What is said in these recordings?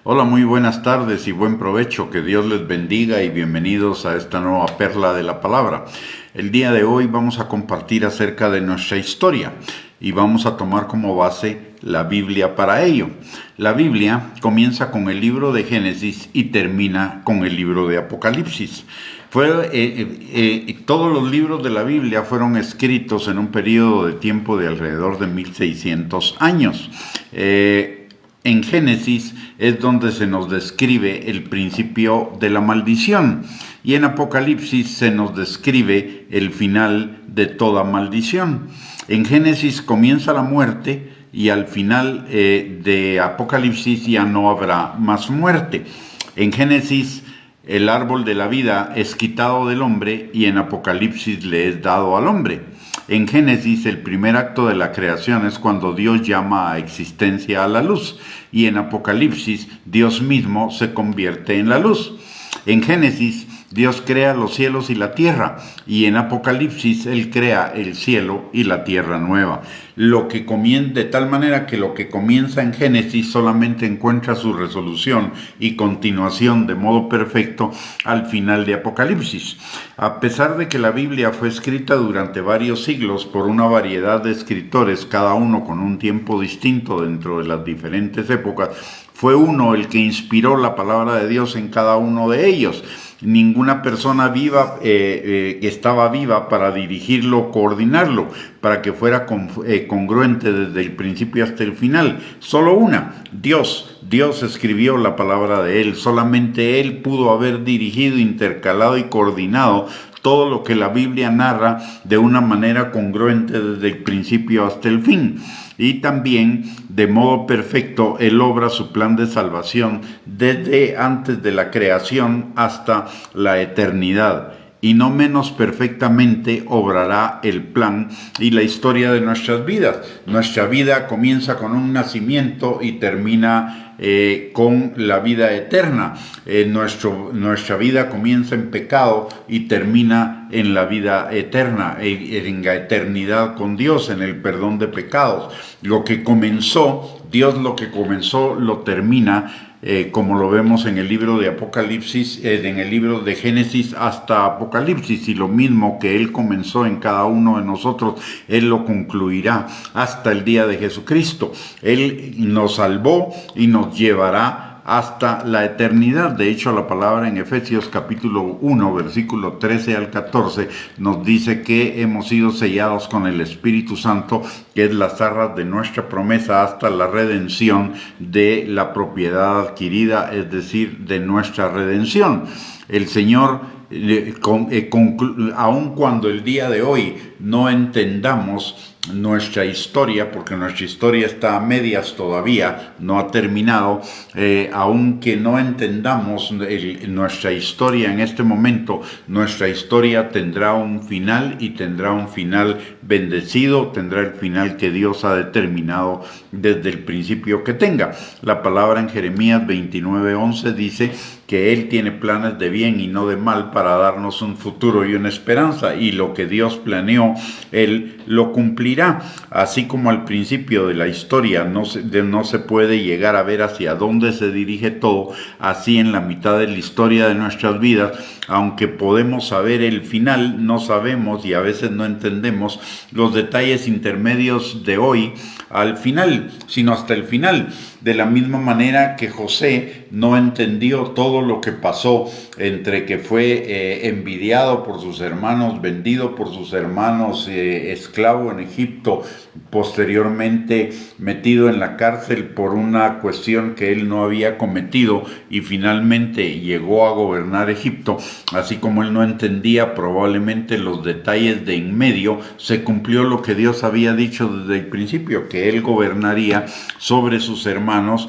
Hola, muy buenas tardes y buen provecho. Que Dios les bendiga y bienvenidos a esta nueva perla de la palabra. El día de hoy vamos a compartir acerca de nuestra historia y vamos a tomar como base la Biblia para ello. La Biblia comienza con el libro de Génesis y termina con el libro de Apocalipsis. Todos los libros de la Biblia fueron escritos en un periodo de tiempo de alrededor de 1600 años. En Génesis es donde se nos describe el principio de la maldición y en Apocalipsis se nos describe el final de toda maldición. En Génesis comienza la muerte y al final de Apocalipsis ya no habrá más muerte. En Génesis el árbol de la vida es quitado del hombre y en Apocalipsis le es dado al hombre. En Génesis el primer acto de la creación es cuando Dios llama a existencia a la luz y en Apocalipsis Dios mismo se convierte en la luz. En Génesis Dios crea los cielos y la tierra y en Apocalipsis Él crea el cielo y la tierra nueva. De tal manera que lo que comienza en Génesis solamente encuentra su resolución y continuación de modo perfecto al final de Apocalipsis. A pesar de que la Biblia fue escrita durante varios siglos por una variedad de escritores, cada uno con un tiempo distinto dentro de las diferentes épocas, fue uno el que inspiró la palabra de Dios en cada uno de ellos. Ninguna persona viva estaba viva para dirigirlo o coordinarlo, para que fuera congruente desde el principio hasta el final. Solo una, Dios. Dios escribió la palabra de Él. Solamente Él pudo haber dirigido, intercalado y coordinado todo lo que la Biblia narra de una manera congruente desde el principio hasta el fin. Y también, de modo perfecto, Él obra su plan de salvación desde antes de la creación hasta la eternidad. Y no menos perfectamente obrará el plan y la historia de nuestras vidas. Nuestra vida comienza con un nacimiento y termina con la vida eterna. Nuestra vida comienza en pecado y termina en la vida eterna, en la eternidad con Dios, en el perdón de pecados. Dios lo que comenzó lo termina. Como lo vemos en el libro de Apocalipsis, en el libro de Génesis hasta Apocalipsis, y lo mismo que Él comenzó en cada uno de nosotros, Él lo concluirá hasta el día de Jesucristo. Él nos salvó y nos llevará hasta la eternidad. De hecho, la palabra en Efesios capítulo 1, versículo 13 al 14, nos dice que hemos sido sellados con el Espíritu Santo, que es las arras de nuestra promesa hasta la redención de la propiedad adquirida, es decir, de nuestra redención. El Señor, aun cuando el día de hoy no entendamos nuestra historia, porque nuestra historia está a medias todavía, no ha terminado, aunque no entendamos nuestra historia en este momento, nuestra historia tendrá un final y tendrá un final bendecido, tendrá el final que Dios ha determinado desde el principio que tenga. La palabra en Jeremías 29:11 dice que Él tiene planes de bien y no de mal para darnos un futuro y una esperanza, y lo que Dios planeó, Él lo cumplirá. Así como al principio de la historia no se puede llegar a ver hacia dónde se dirige todo, así en la mitad de la historia de nuestras vidas, aunque podemos saber el final, no sabemos y a veces no entendemos los detalles intermedios de hoy al final, sino hasta el final. De la misma manera que José no entendió todo lo que pasó entre que fue envidiado por sus hermanos, vendido por sus hermanos, esclavo en Egipto, posteriormente metido en la cárcel por una cuestión que él no había cometido y finalmente llegó a gobernar Egipto. Así como él no entendía probablemente los detalles de en medio, se cumplió lo que Dios había dicho desde el principio, que él gobernaría sobre sus hermanos,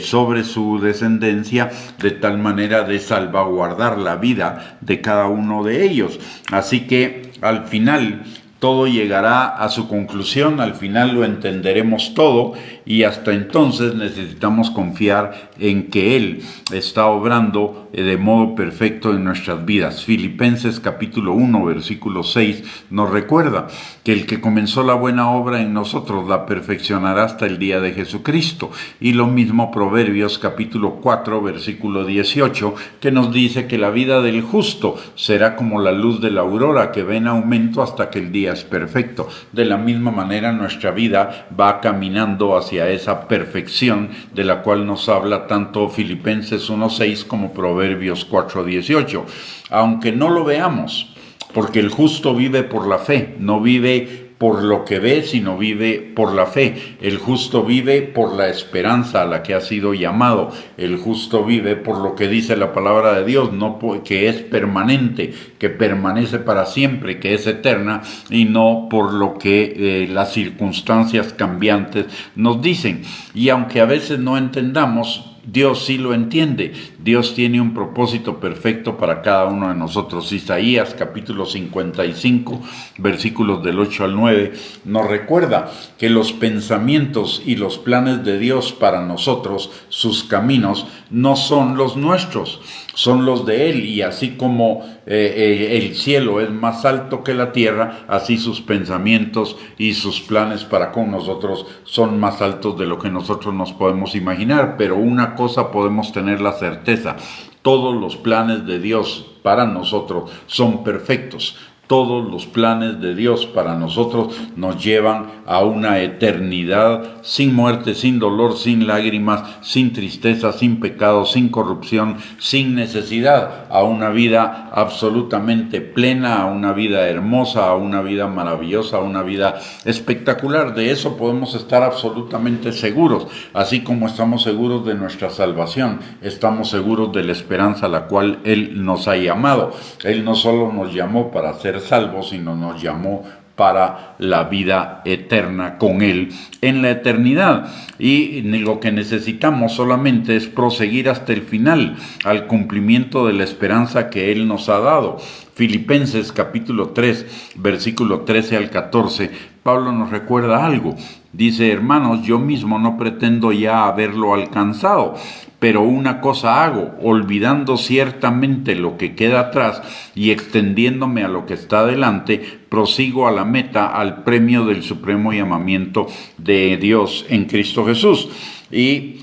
sobre su descendencia, de tal manera de salvaguardar la vida de cada uno de ellos. Así que al final todo llegará a su conclusión, al final lo entenderemos todo y hasta entonces necesitamos confiar en que Él está obrando de modo perfecto en nuestras vidas. Filipenses capítulo 1, versículo 6 nos recuerda que el que comenzó la buena obra en nosotros la perfeccionará hasta el día de Jesucristo. Y lo mismo Proverbios capítulo 4, versículo 18, que nos dice que la vida del justo será como la luz de la aurora que va en aumento hasta que el día es perfecto. De la misma manera nuestra vida va caminando hacia esa perfección de la cual nos habla tanto Filipenses 1:6 como Proverbios 4:18. Aunque no lo veamos, porque el justo vive por la fe, no vive por lo que ve, sino vive por la fe. El justo vive por la esperanza a la que ha sido llamado. El justo vive por lo que dice la palabra de Dios, no que es permanente, que permanece para siempre, que es eterna, y no por lo que las circunstancias cambiantes nos dicen. Y aunque a veces no entendamos, Dios sí lo entiende. Dios tiene un propósito perfecto para cada uno de nosotros. Isaías capítulo 55, versículos del 8 al 9, nos recuerda que los pensamientos y los planes de Dios para nosotros, sus caminos, no son los nuestros, son los de Él. Y así como el cielo es más alto que la tierra, así sus pensamientos y sus planes para con nosotros son más altos de lo que nosotros nos podemos imaginar. Pero una cosa podemos tener la certeza: todos los planes de Dios para nosotros son perfectos. Todos los planes de Dios para nosotros nos llevan a una eternidad sin muerte, sin dolor, sin lágrimas, sin tristeza, sin pecado, sin corrupción, sin necesidad, a una vida absolutamente plena, a una vida hermosa, a una vida maravillosa, a una vida espectacular. De eso podemos estar absolutamente seguros, así como estamos seguros de nuestra salvación, estamos seguros de la esperanza a la cual Él nos ha llamado. Él no solo nos llamó para ser salvos, sino nos llamó para la vida eterna con Él en la eternidad. Y lo que necesitamos solamente es proseguir hasta el final, al cumplimiento de la esperanza que Él nos ha dado. Filipenses capítulo 3, versículo 13 al 14, Pablo nos recuerda algo. Dice: hermanos, yo mismo no pretendo ya haberlo alcanzado, pero una cosa hago, olvidando ciertamente lo que queda atrás y extendiéndome a lo que está delante, prosigo a la meta, al premio del supremo llamamiento de Dios en Cristo Jesús. Y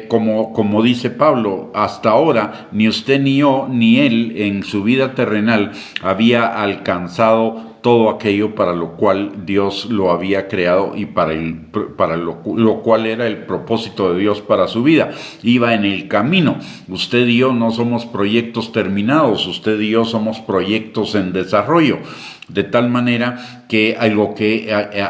como dice Pablo, hasta ahora ni usted ni yo ni él en su vida terrenal había alcanzado todo aquello para lo cual Dios lo había creado y para lo cual era el propósito de Dios para su vida. Iba en el camino. Usted y yo no somos proyectos terminados, usted y yo somos proyectos en desarrollo. De tal manera que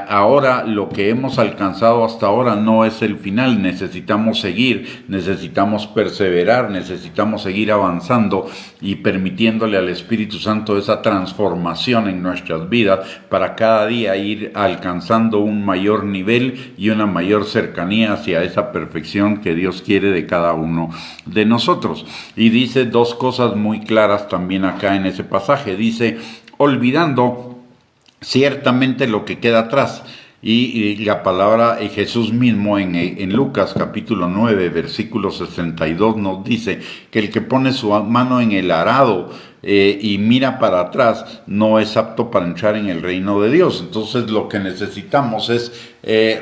ahora lo que hemos alcanzado hasta ahora no es el final. Necesitamos seguir, necesitamos perseverar, necesitamos seguir avanzando y permitiéndole al Espíritu Santo esa transformación en nuestras vidas para cada día ir alcanzando un mayor nivel y una mayor cercanía hacia esa perfección que Dios quiere de cada uno de nosotros. Y dice dos cosas muy claras también acá en ese pasaje. Dice: olvidando ciertamente lo que queda atrás. Y la palabra Jesús mismo en Lucas capítulo 9, versículo 62 nos dice que el que pone su mano en el arado y mira para atrás no es apto para entrar en el reino de Dios. Entonces lo que necesitamos es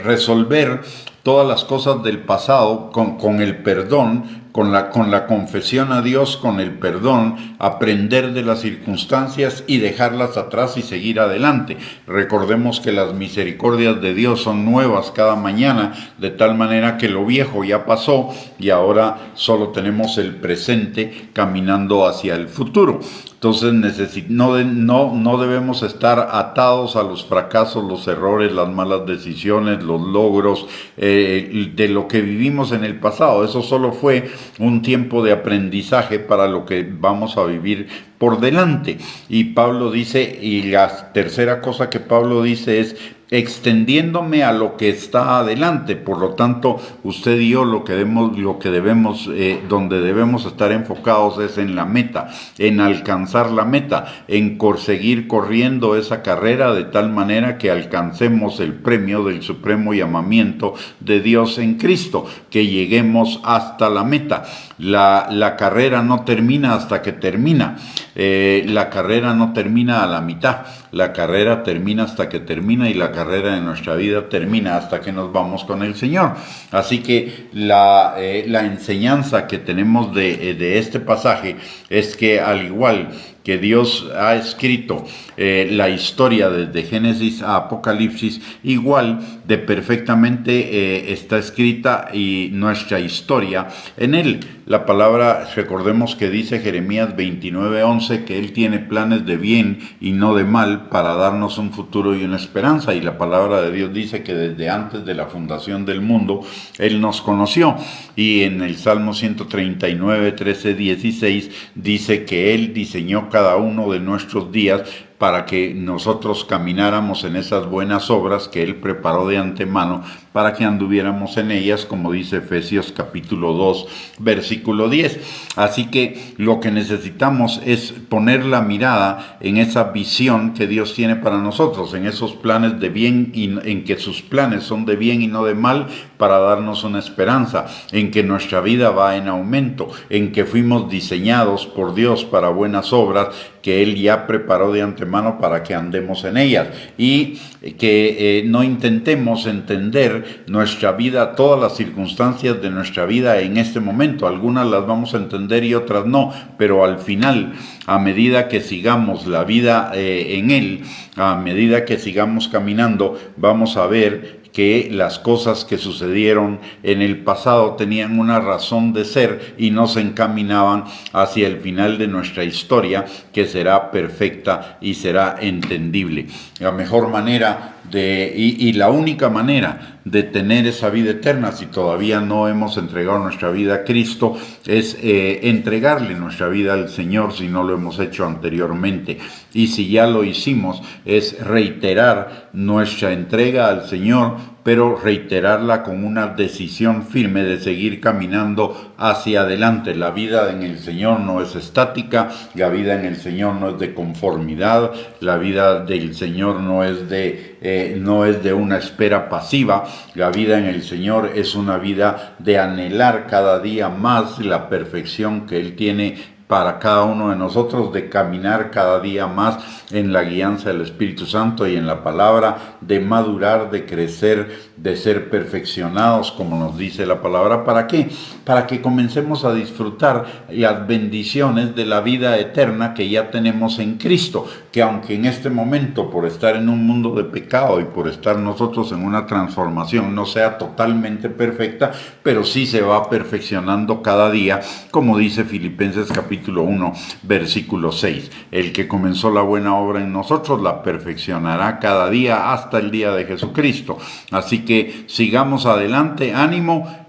resolver todas las cosas del pasado con el perdón, con la confesión a Dios, con el perdón, aprender de las circunstancias y dejarlas atrás y seguir adelante. Recordemos que las misericordias de Dios son nuevas cada mañana, de tal manera que lo viejo ya pasó y ahora solo tenemos el presente caminando hacia el futuro. Entonces no debemos estar atados a los fracasos, los errores, las malas decisiones, los logros de lo que vivimos en el pasado. Eso solo fue un tiempo de aprendizaje para lo que vamos a vivir por delante. Y Pablo dice, y la tercera cosa que Pablo dice es, extendiéndome a lo que está adelante. Por lo tanto, usted y yo donde debemos estar enfocados es en la meta, en alcanzar la meta, en seguir corriendo esa carrera de tal manera que alcancemos el premio del supremo llamamiento de Dios en Cristo, que lleguemos hasta la meta. La carrera no termina hasta que termina. La carrera no termina a la mitad. La carrera termina hasta que termina, y la carrera de nuestra vida termina hasta que nos vamos con el Señor. Así que la enseñanza que tenemos de este pasaje es que, al igual que Dios ha escrito la historia desde Génesis a Apocalipsis, igual de perfectamente está escrita y nuestra historia en Él. La palabra, recordemos que dice Jeremías 29:11, que Él tiene planes de bien y no de mal para darnos un futuro y una esperanza. Y la palabra de Dios dice que desde antes de la fundación del mundo Él nos conoció. Y en el Salmo 139, 13, 16 dice que Él diseñó cada uno de nuestros días para que nosotros camináramos en esas buenas obras que Él preparó de antemano para que anduviéramos en ellas, como dice Efesios capítulo 2, versículo 10. Así que lo que necesitamos es poner la mirada en esa visión que Dios tiene para nosotros, en esos planes de bien, y en que sus planes son de bien y no de mal, para darnos una esperanza, en que nuestra vida va en aumento, en que fuimos diseñados por Dios para buenas obras que Él ya preparó de antemano para que andemos en ellas, y que no intentemos entender nuestra vida, todas las circunstancias de nuestra vida en este momento. Algunas las vamos a entender y otras no, pero al final, a medida que sigamos la vida en Él, a medida que sigamos caminando, vamos a ver que las cosas que sucedieron en el pasado tenían una razón de ser y nos encaminaban hacia el final de nuestra historia, que será perfecta y será entendible. La mejor manera y la única manera de tener esa vida eterna, si todavía no hemos entregado nuestra vida a Cristo, es entregarle nuestra vida al Señor, si no lo hemos hecho anteriormente. Y si ya lo hicimos, es reiterar nuestra entrega al Señor, pero reiterarla con una decisión firme de seguir caminando hacia adelante. La vida en el Señor no es estática, la vida en el Señor no es de conformidad, la vida del Señor no es de una espera pasiva. La vida en el Señor es una vida de anhelar cada día más la perfección que Él tiene para cada uno de nosotros, de caminar cada día más en la guianza del Espíritu Santo y en la palabra, de madurar, de crecer, de ser perfeccionados, como nos dice la palabra. ¿Para qué? Para que comencemos a disfrutar las bendiciones de la vida eterna que ya tenemos en Cristo, que aunque en este momento, por estar en un mundo de pecado y por estar nosotros en una transformación, no sea totalmente perfecta, pero sí se va perfeccionando cada día, como dice Filipenses capítulo 1, versículo 6. El que comenzó la buena obra en nosotros la perfeccionará cada día hasta el día de Jesucristo. Así que sigamos adelante, ánimo,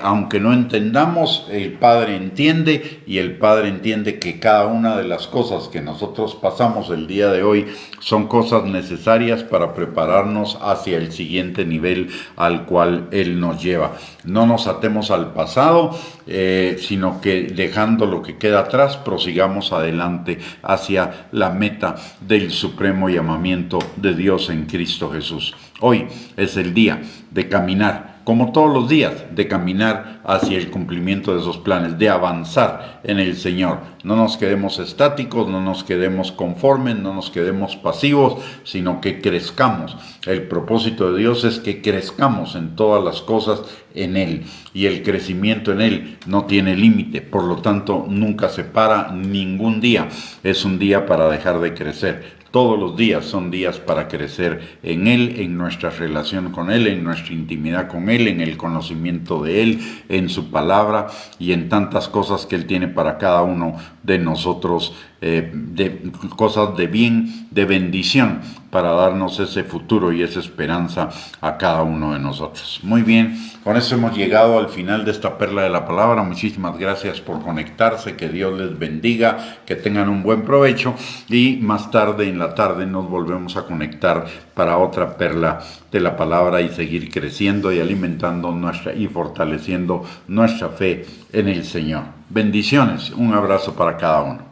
aunque no entendamos, el Padre entiende, y el Padre entiende que cada una de las cosas que nosotros pasamos el día de hoy son cosas necesarias para prepararnos hacia el siguiente nivel al cual Él nos lleva. No nos atemos al pasado, sino que dejando lo que queda atrás, prosigamos adelante hacia la meta del supremo llamamiento de Dios en Cristo Jesús. Hoy es el día de caminar, como todos los días, de caminar hacia el cumplimiento de esos planes, de avanzar en el Señor. No nos quedemos estáticos, no nos quedemos conformes, no nos quedemos pasivos, sino que crezcamos. El propósito de Dios es que crezcamos en todas las cosas en Él, y el crecimiento en Él no tiene límite, por lo tanto nunca se para. Ningún día es un día para dejar de crecer. Todos los días son días para crecer en Él, en nuestra relación con Él, en nuestra intimidad con Él, en el conocimiento de Él, en su palabra y en tantas cosas que Él tiene para cada uno de nosotros de cosas de bien, de bendición, para darnos ese futuro y esa esperanza a cada uno de nosotros. Muy bien, con eso hemos llegado al final de esta perla de la palabra. Muchísimas gracias por conectarse, que Dios les bendiga, que tengan un buen provecho, y más tarde en la tarde nos volvemos a conectar para otra perla de la palabra y seguir creciendo y alimentando y fortaleciendo nuestra fe en el Señor. Bendiciones, un abrazo para cada uno.